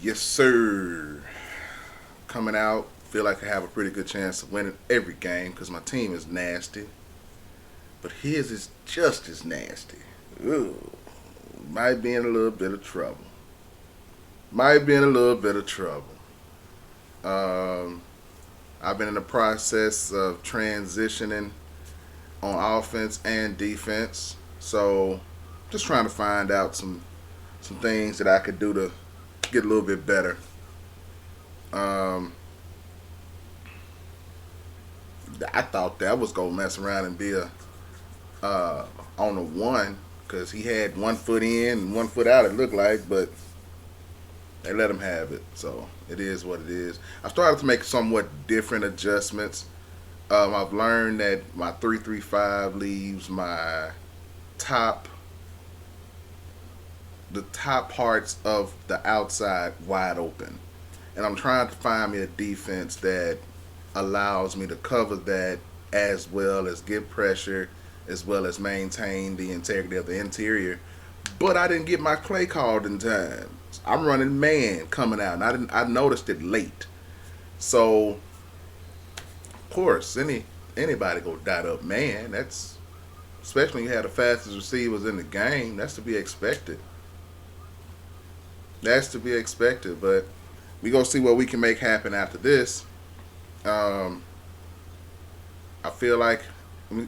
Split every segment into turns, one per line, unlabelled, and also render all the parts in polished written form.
Yes, sir. Coming out, feel like I have a pretty good chance of winning every game because my team is nasty. But his is just as nasty. Ooh, might be in a little bit of trouble. Might be in a little bit of trouble. Um, I've been in the process of transitioning on offense and defense, so just trying to find out some things that I could do to get a little bit better. Um, I thought that was gonna mess around and be a on the one because he had 1 foot in and 1 foot out. It looked like, but they let him have it. So it is what it is. I started to make somewhat different adjustments. I've learned that my 3-3-5 leaves my top the top parts of the outside wide open, and I'm trying to find me a defense that allows me to cover that as well as get pressure, as well as maintain the integrity of the interior. But I didn't get my play called in time. I'm running man coming out, and I noticed it late. So of course, anybody go dot up man. That's especially when you have the fastest receivers in the game. That's to be expected. That's to be expected. But we gonna see what we can make happen after this. Um, I feel like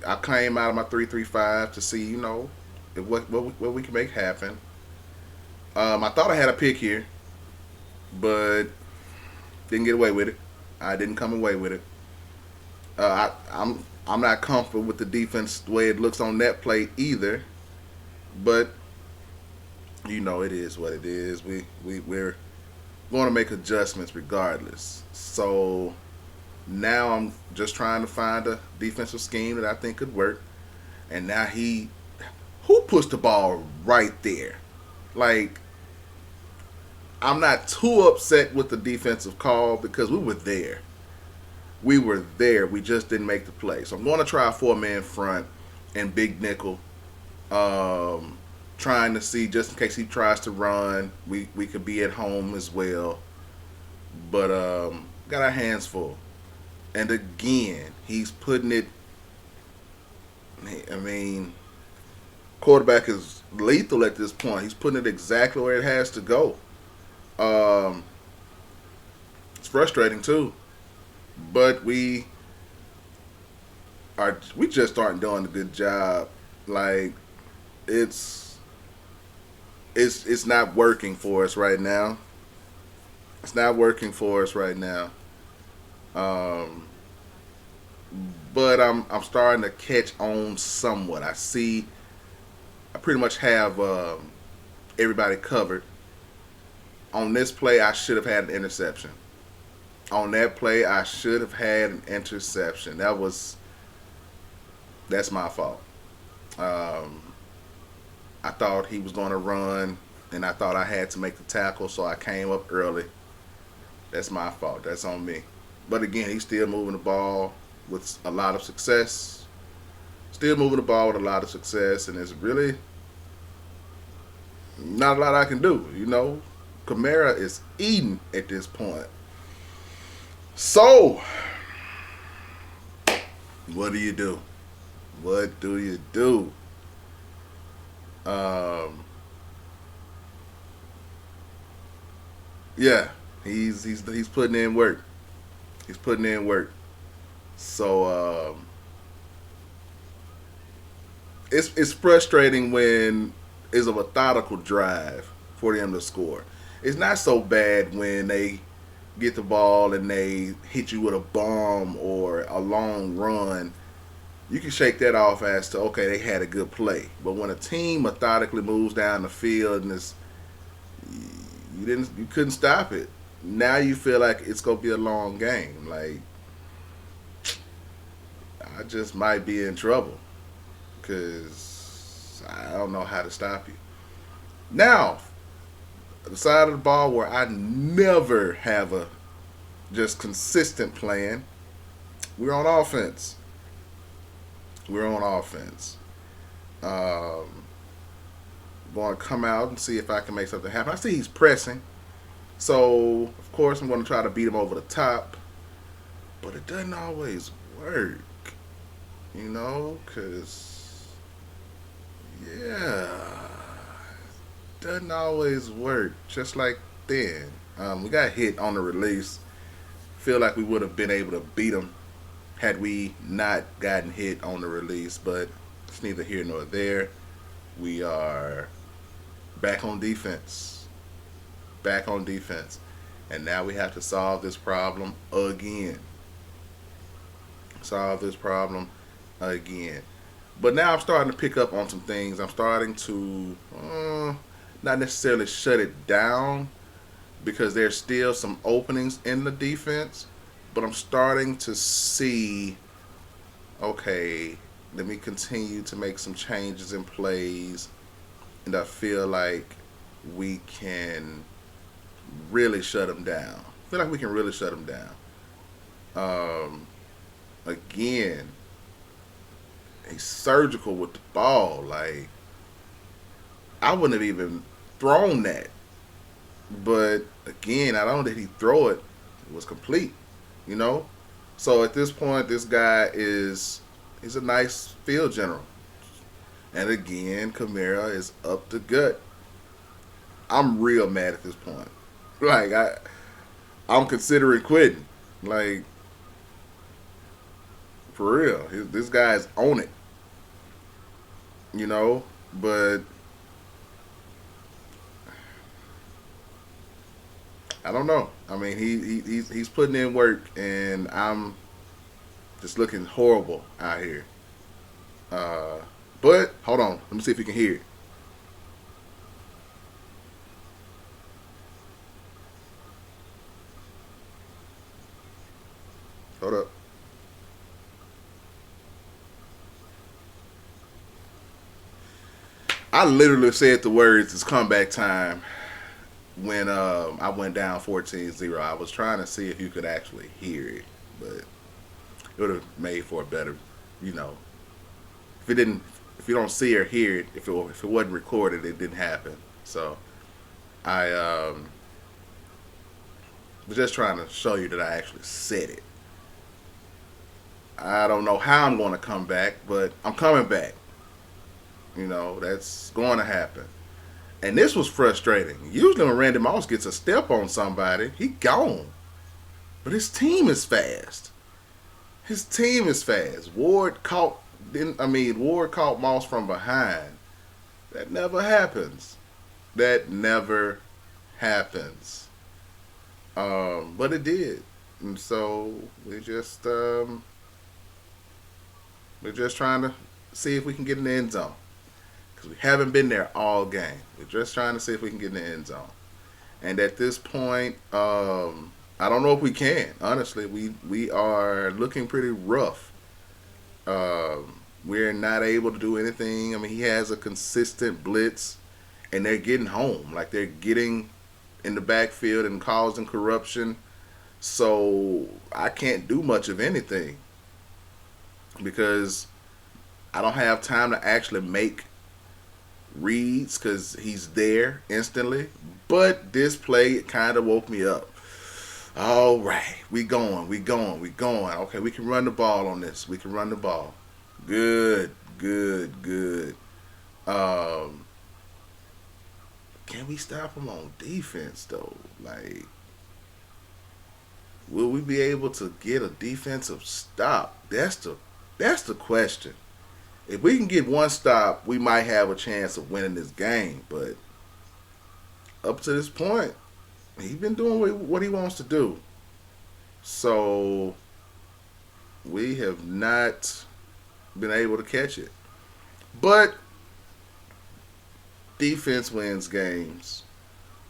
I came out of my 3-3-5 to see, what we can make happen. I thought I had a pick here, but didn't get away with it. I didn't come away with it. I'm not comfortable with the defense the way it looks on that play either. But it is what it is. We're going to make adjustments regardless. So now I'm just trying to find a defensive scheme that I think could work. And now who puts the ball right there? Like, I'm not too upset with the defensive call because we were there. We were there. We just didn't make the play. So I'm going to try a 4-man front and big nickel. Um, Trying to see just in case he tries to run, we could be at home as well. But got our hands full. And again, he's putting it. I mean, quarterback is lethal at this point. He's putting it exactly where it has to go. Um, it's frustrating too, but we just aren't doing a good job. Like it's it's not working for us right now. It's not working for us right now. Um, but I'm starting to catch on somewhat. I pretty much have everybody covered. On this play, I should have had an interception. On that play, I should have had an interception. That's my fault. Um, I thought he was going to run, and I thought I had to make the tackle, so I came up early. That's my fault. That's on me. But again, he's still moving the ball with a lot of success. Still moving the ball with a lot of success, and there's really not a lot I can do. Kamara is eating at this point. So, what do you do? What do you do? Um, yeah, he's putting in work. He's putting in work. So it's frustrating when it's a methodical drive for them to score. It's not so bad when they get the ball and they hit you with a bomb or a long run. You can shake that off as to okay, they had a good play. But when a team methodically moves down the field and you couldn't stop it. Now you feel like it's gonna be a long game. Like I just might be in trouble because I don't know how to stop you. Now, the side of the ball where I never have a just consistent plan, we're on offense. We're on offense. Um, Going to come out and see if I can make something happen. I see he's pressing. So of course I'm going to try to beat him over the top, but it doesn't always work, you know, because yeah, it doesn't always work. Just like then, we got hit on the release. Feel like we would have been able to beat him had we not gotten hit on the release, but it's neither here nor there. We are back on defense. Back on defense. And now we have to solve this problem again. Solve this problem again. But now I'm starting to pick up on some things. I'm starting to not necessarily shut it down because there's still some openings in the defense. But I'm starting to see, okay, let me continue to make some changes in plays. And I feel like we can really shut them down. I feel like we can really shut them down. Um, Again, he's surgical with the ball. Like, I wouldn't have even thrown that. But again, I don't think he throw it. It was complete, you know? So at this point, this guy he's a nice field general. And again, Kamara is up the gut. I'm real mad at this point. Like I'm considering quitting. Like for real, this guy's on it. You know, but I don't know. I mean, he's putting in work, and I'm just looking horrible out here. Uh, but hold on, let me see if you can hear it. Hold up. I literally said the words, "It's comeback time," when I went down 14-0. I was trying to see if you could actually hear it, but it would have made for a better, you know, if it didn't, if you don't see or hear it, if it wasn't recorded, it didn't happen. So I was just trying to show you that I actually said it. I don't know how I'm going to come back, but I'm coming back. You know, that's going to happen. And this was frustrating. Usually when Randy Moss gets a step on somebody, he gone. But his team is fast. His team is fast. Ward caught Moss from behind. That never happens. That never happens. But it did. And so we're just trying to see if we can get in the end zone. Because we haven't been there all game. We're just trying to see if we can get in the end zone. And at this point, I don't know if we can. Honestly, we are looking pretty rough. We're not able to do anything. I mean, he has a consistent blitz, and they're getting home. Like they're getting in the backfield and causing corruption. So I can't do much of anything because I don't have time to actually make reads because he's there instantly. But this play kind of woke me up. All right, we going. Okay, we can run the ball on this. We can run the ball. Good, good, good. Um, can we stop him on defense though? Like, will we be able to get a defensive stop? That's the question. If we can get one stop, we might have a chance of winning this game. But up to this point, he's been doing what he wants to do. So we have not been able to catch it. But defense wins games.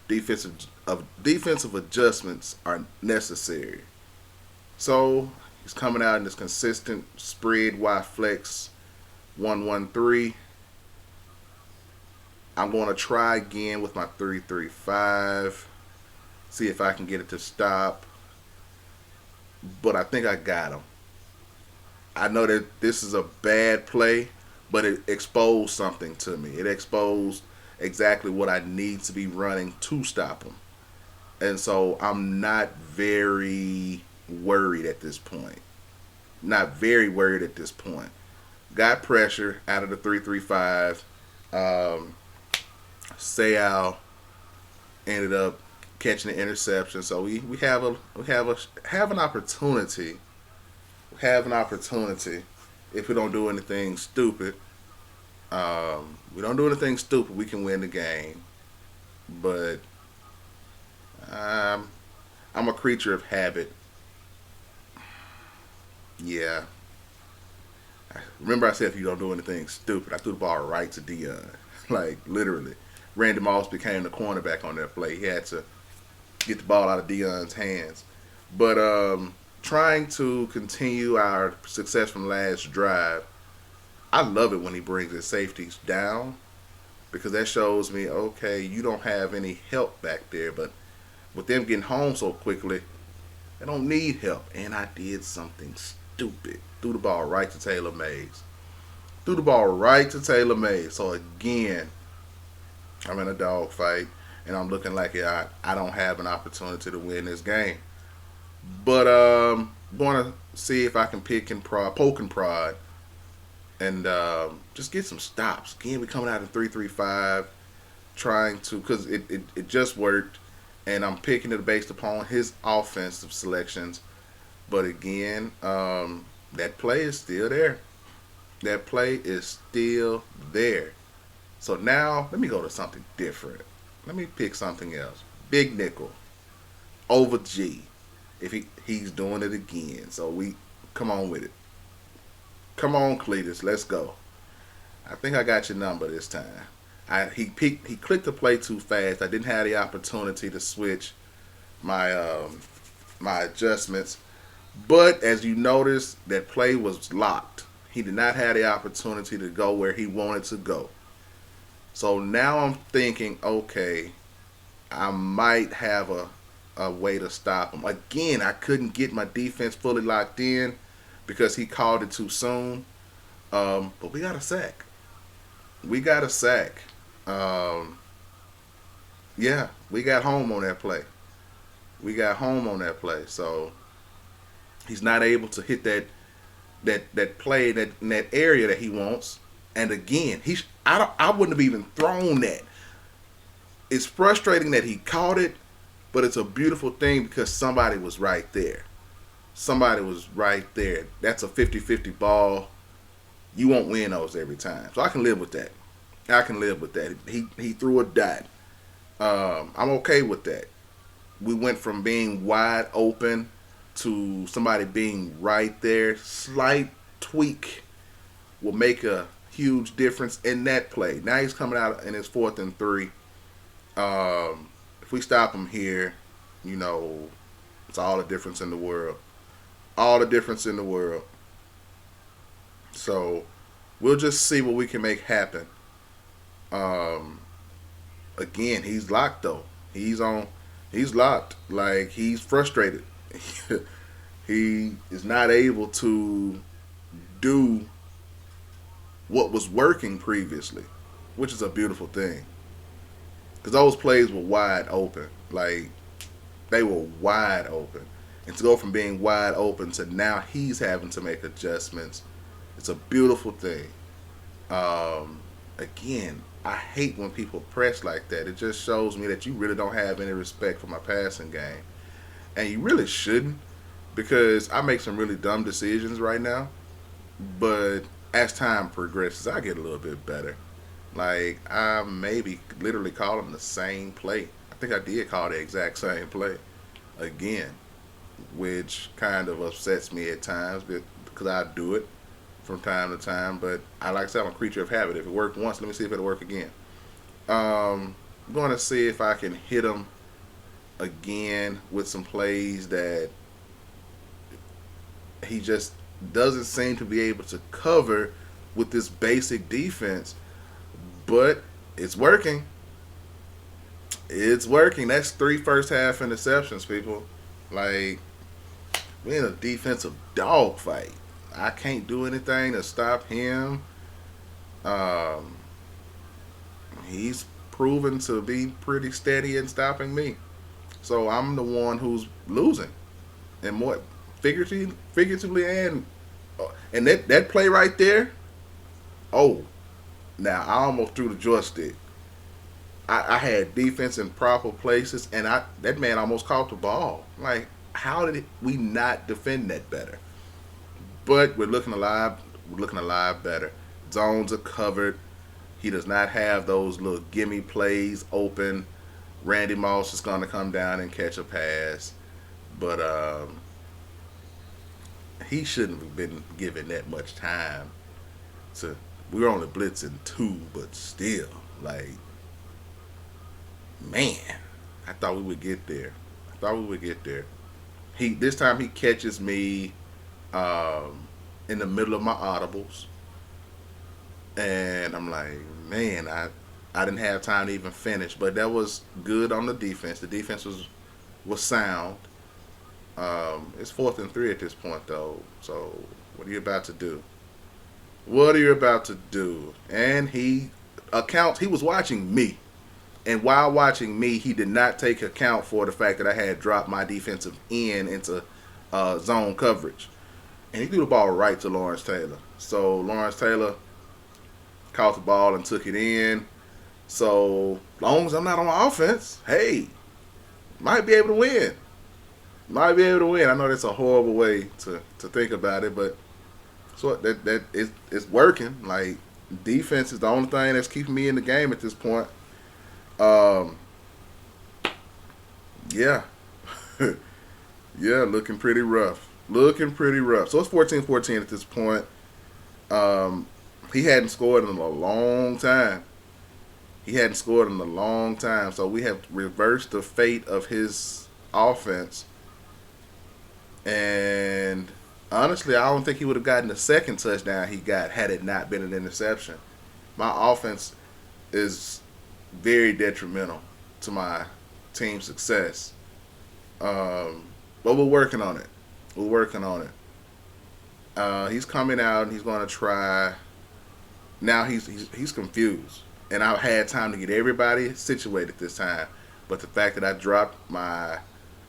Defensive adjustments are necessary. So he's coming out in this consistent spread Y flex 1-1-3. I'm going to try again with my 3-3-5. See if I can get it to stop. But I think I got him. I know that this is a bad play, but it exposed something to me. It exposed exactly what I need to be running to stop him. And so I'm not very worried at this point. Not very worried at this point. Got pressure out of the 3-3-5. Um, Sayal ended up catching the interception. So we have an opportunity. We have an opportunity if we don't do anything stupid. We don't do anything stupid, we can win the game. But um, I'm a creature of habit. Yeah. Remember I said if you don't do anything stupid, I threw the ball right to Dion. Like literally. Randy Moss became the cornerback on that play. He had to get the ball out of Dion's hands. But trying to continue our success from last drive, I love it when he brings his safeties down because that shows me, okay, you don't have any help back there. But with them getting home so quickly, they don't need help. And I did something stupid. Threw the ball right to Taylor Mays. Threw the ball right to Taylor Mays. So again, I'm in a dogfight, and I'm looking like I don't have an opportunity to win this game. But going to see if I can pick and prod, poke and prod, and just get some stops. Again, we coming out in 3-3-5, trying to because it just worked, and I'm picking it based upon his offensive selections. But again, that play is still there. That play is still there. So now let me go to something different. Let me pick something else. Big nickel over G. If he's doing it again, so we come on with it. Come on, Cletus, let's go. I think I got your number this time. He clicked the play too fast. I didn't have the opportunity to switch my my adjustments. But as you notice, that play was locked. He did not have the opportunity to go where he wanted to go. So now I'm thinking, okay, I might have a way to stop him. Again, I couldn't get my defense fully locked in because he called it too soon. But we got a sack. We got a sack. Um, yeah, we got home on that play. We got home on that play. So he's not able to hit that play that in that area that he wants. And again, I wouldn't have even thrown that. It's frustrating that he caught it, but it's a beautiful thing because somebody was right there. Somebody was right there. That's a 50-50 ball. You won't win those every time. So I can live with that. I can live with that. He threw a dot. I'm okay with that. We went from being wide open to somebody being right there. Slight tweak will make a huge difference in that play. Now he's coming out in his 4th and 3. If we stop him here, it's all the difference in the world. All the difference in the world. So we'll just see what we can make happen. Um, Again, he's locked though. He's locked. Like he's frustrated. He is not able to do what was working previously, which is a beautiful thing. Because those plays were wide open. Like, they were wide open. And to go from being wide open to now he's having to make adjustments, it's a beautiful thing. Again, I hate when people press like that. It just shows me that you really don't have any respect for my passing game. And you really shouldn't because I make some really dumb decisions right now. But as time progresses, I get a little bit better. Like I maybe literally call them the same play. I think I did call the exact same play again, which kind of upsets me at times because I do it from time to time. But I like I said, I'm a creature of habit. If it worked once, let me see if it'll work again. I'm going to see if I can hit them again with some plays that he just doesn't seem to be able to cover with this basic defense. But it's working. It's working. That's 3 first half interceptions, people. Like, we're in a defensive dogfight. I can't do anything to stop him. Um, he's proven to be pretty steady in stopping me. So I'm the one who's losing, and more figuratively, and that play right there. Oh, now I almost threw the joystick. I had defense in proper places, and that man almost caught the ball. Like, how did we not defend that better? But we're looking alive. We're looking alive better. Zones are covered. He does not have those little gimme plays open. Randy Moss is going to come down and catch a pass, but he shouldn't have been given that much time. To we were only blitzing two, but still, like, man, I thought we would get there. I thought we would get there. He this time he catches me in the middle of my audibles, and I'm like, man, I didn't have time to even finish, but that was good on the defense. The defense was sound. It's 4th and 3 at this point, though. So what are you about to do? What are you about to do? And he was watching me. And while watching me, he did not take account for the fact that I had dropped my defensive end into zone coverage. And he threw the ball right to Lawrence Taylor. So Lawrence Taylor caught the ball and took it in. So long as I'm not on offense, hey, might be able to win. Might be able to win. I know that's a horrible way to think about it, but so that it's working. Like, defense is the only thing that's keeping me in the game at this point. Um, yeah, yeah, looking pretty rough. Looking pretty rough. So it's 14-14 at this point. He hadn't scored in a long time. He hadn't scored in a long time. So we have reversed the fate of his offense. And honestly, I don't think he would have gotten the second touchdown he got had it not been an interception. My offense is very detrimental to my team's success. But we're working on it. We're working on it. He's coming out and he's going to try. Now he's confused, and I've had time to get everybody situated this time. But the fact that I dropped my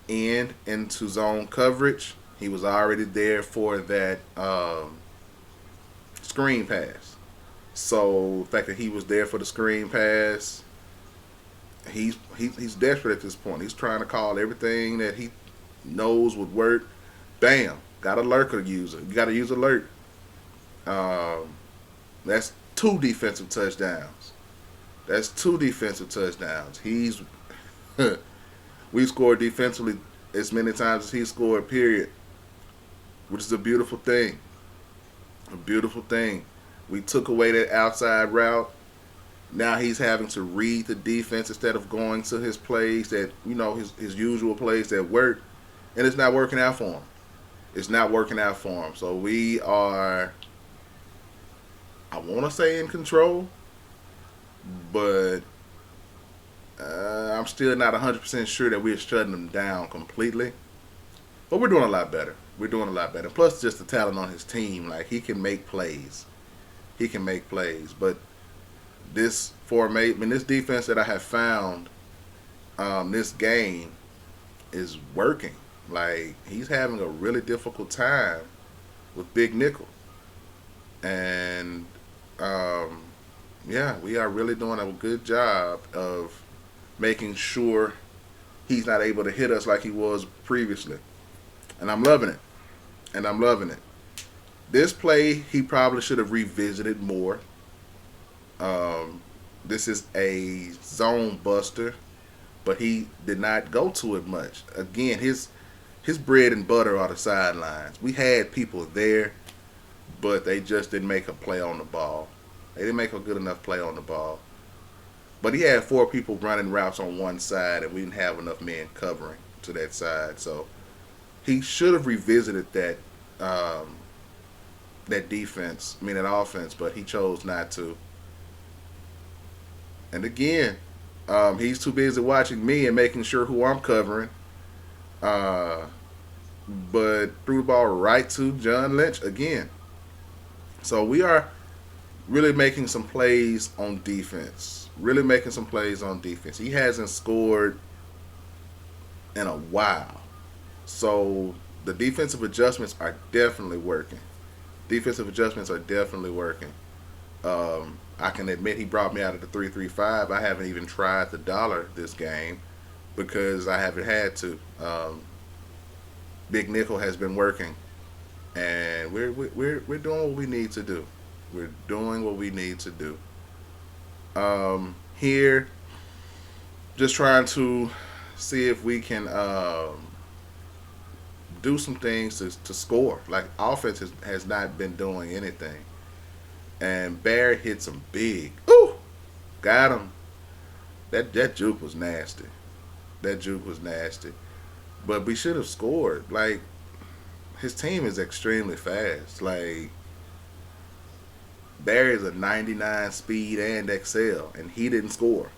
end into zone coverage, he was already there for that screen pass. So the fact that he was there for the screen pass, he's desperate at this point. He's trying to call everything that he knows would work. Bam, got a lurker user. You got to use alert. That's 2 defensive touchdowns. That's 2 defensive touchdowns. We scored defensively as many times as he scored. Period. Which is a beautiful thing. A beautiful thing. We took away that outside route. Now he's having to read the defense instead of going to his plays that, his usual plays that work, and it's not working out for him. It's not working out for him. So we are, I want to say, in control, but I'm still not 100% sure that we're shutting them down completely. But we're doing a lot better. We're doing a lot better. Plus, just the talent on his team. Like, he can make plays. He can make plays. But this this defense that I have found this game is working. Like, he's having a really difficult time with Big Nickel. And, yeah, we are really doing a good job of making sure he's not able to hit us like he was previously. And I'm loving it. And I'm loving it. This play, he probably should have revisited more. This is a zone buster, but he did not go to it much. Again, his bread and butter are the sidelines. We had people there, but they just didn't make a play on the ball. They didn't make a good enough play on the ball. But he had 4 people running routes on one side, and we didn't have enough men covering to that side. So he should have revisited that defense, that offense, but he chose not to. And again, he's too busy watching me and making sure who I'm covering. But threw the ball right to John Lynch again. So we are really making some plays on defense. He hasn't scored in a while. So the defensive adjustments are definitely working. Defensive adjustments are definitely working. I can admit he brought me out of the 3-3-5. I haven't even tried the dollar this game because I haven't had to. Big nickel has been working, and we're doing what we need to do. We're doing what we need to do. Here, just trying to see if we can do some things to score. Like offense has not been doing anything, and Barry hit some big. Ooh, got him. That juke was nasty. That juke was nasty. But we should have scored. Like his team is extremely fast. Like Barry's a 99 speed and excel, and he didn't score.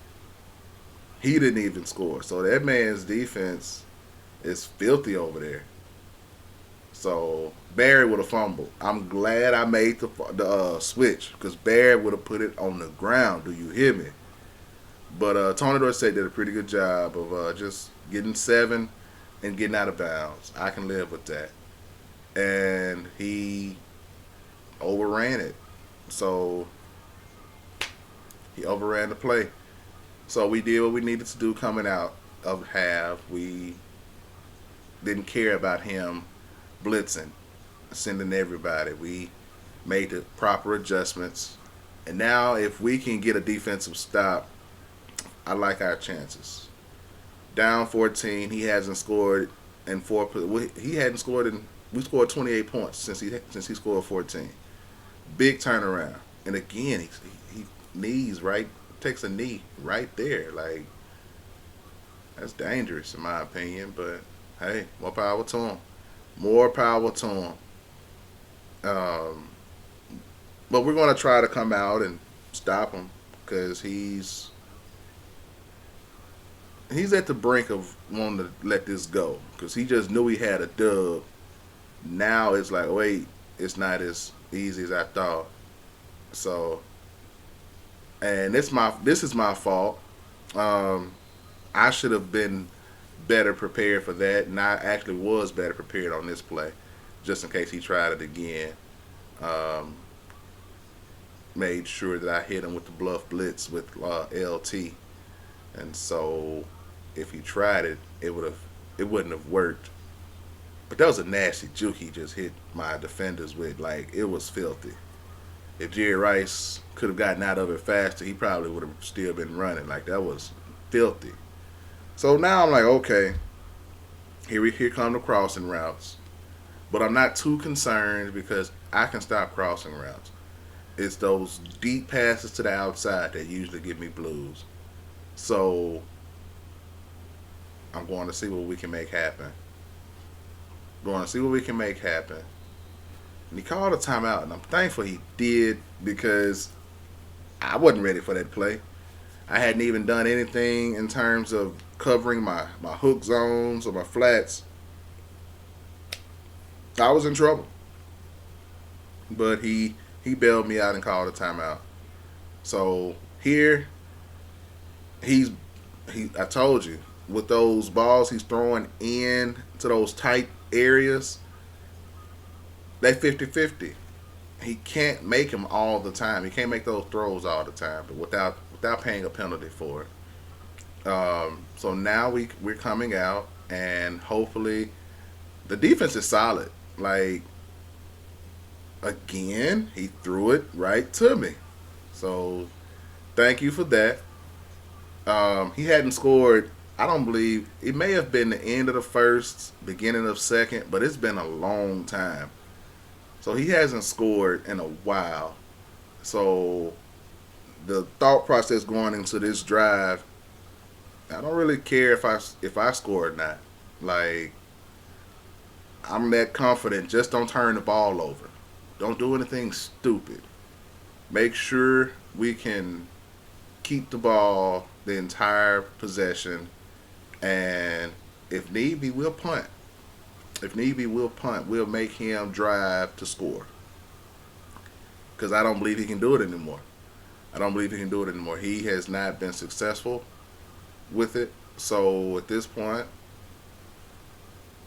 He didn't even score. So that man's defense is filthy over there. So Barry would have fumbled. I'm glad I made the switch because Barry would have put it on the ground. Do you hear me? But Tony Dorsett did a pretty good job of just getting 7 and getting out of bounds. I can live with that. And he overran it. So he overran the play. So we did what we needed to do coming out of half. We didn't care about him blitzing, sending everybody. We made the proper adjustments. And now if we can get a defensive stop, I like our chances. Down 14, he hasn't scored in four. He hadn't scored in. We scored 28 points since he scored 14. Big turnaround, and again he knees right, takes a knee right there. Like that's dangerous in my opinion. But hey, more power to him. More power to him. Um, but we're gonna try to come out and stop him because he's at the brink of wanting to let this go because he just knew he had a dub. Now it's like, wait, it's not as easy as I thought. So, and this is my fault. Um, I should have been better prepared for that, and I actually was better prepared on this play, just in case he tried it again. Um, Made sure that I hit him with the bluff blitz with LT, and so if he tried it, it wouldn't have worked. But that was a nasty juke he just hit my defenders with. Like it was filthy. If Jerry Rice could have gotten out of it faster, he probably would have still been running. Like that was filthy. So now I'm like, okay, here come the crossing routes. But I'm not too concerned because I can stop crossing routes. It's those deep passes to the outside that usually give me blues. So I'm going to see what we can make happen. Going to see what we can make happen. And he called a timeout, and I'm thankful he did because I wasn't ready for that play. I hadn't even done anything in terms of covering my hook zones or my flats. I was in trouble. But he bailed me out and called a timeout. So here I told you, with those balls he's throwing in to those tight areas, they 50-50. He can't make them all the time. He can't make those throws all the time, but without paying a penalty for it. So now we're coming out, and hopefully the defense is solid. Like again, he threw it right to me. So thank you for that. He hadn't scored. I don't believe it may have been the end of the first, beginning of second, but it's been a long time. So he hasn't scored in a while. So the thought process going into this drive, I don't really care if I score or not. Like I'm that confident. Just don't turn the ball over. Don't do anything stupid. Make sure we can keep the ball the entire possession, and if need be, we'll punt. If need be, we'll punt. We'll make him drive to score because I don't believe he can do it anymore. I don't believe he can do it anymore. He has not been successful with it. So at this point,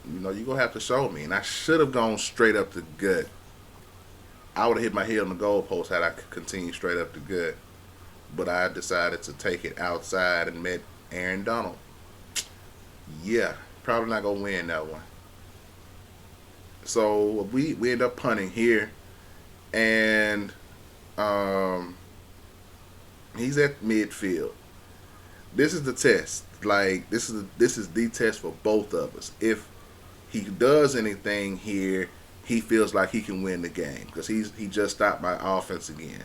you're gonna have to show me. And I should have gone straight up the gut. I would have hit my head on the goalpost had I continued straight up the gut. But I decided to take it outside and met Aaron Donald. Yeah, probably not gonna win that one. So we end up punting here, and um, he's at midfield. This is the test. Like this is the test for both of us. If he does anything here, he feels like he can win the game because he just stopped my offense again.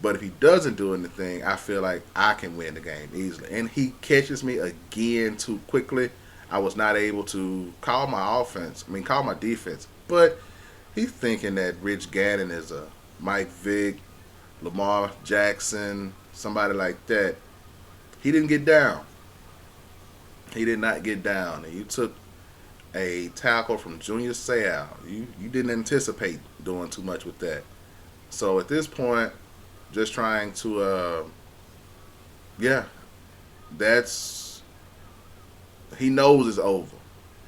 But if he doesn't do anything, I feel like I can win the game easily. And he catches me again too quickly. I was not able to call my offense. I mean, call my defense. But he's thinking that Rich Gannon is a Mike Vick, Lamar Jackson, somebody like that. He didn't get down. He did not get down. And you took a tackle from Junior Seau. You didn't anticipate doing too much with that. So at this point, just trying to yeah, that's he knows it's over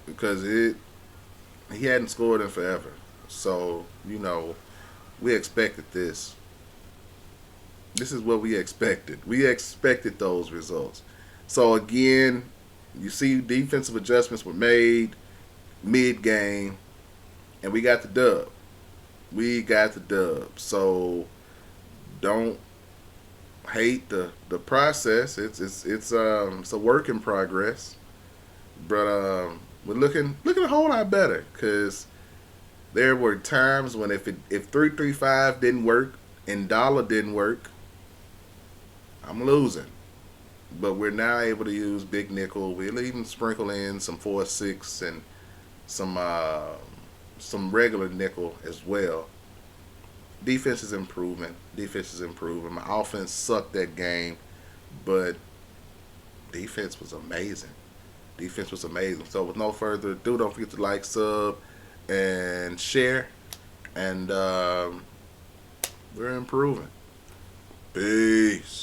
because he hadn't scored in forever. So we expected this. This is what we expected. We expected those results. So again, you see defensive adjustments were made mid game, and we got the dub. We got the dub. So don't hate the process. It's a work in progress, but we're looking a whole lot better because there were times when if 3-3-5 didn't work and dollar didn't work, I'm losing. But we're now able to use big nickel. We'll even sprinkle in some 4-6 and some regular nickel as well. Defense is improving. Defense is improving. My offense sucked that game, but defense was amazing. Defense was amazing. So with no further ado, don't forget to like, sub, and share. And we're improving. Peace.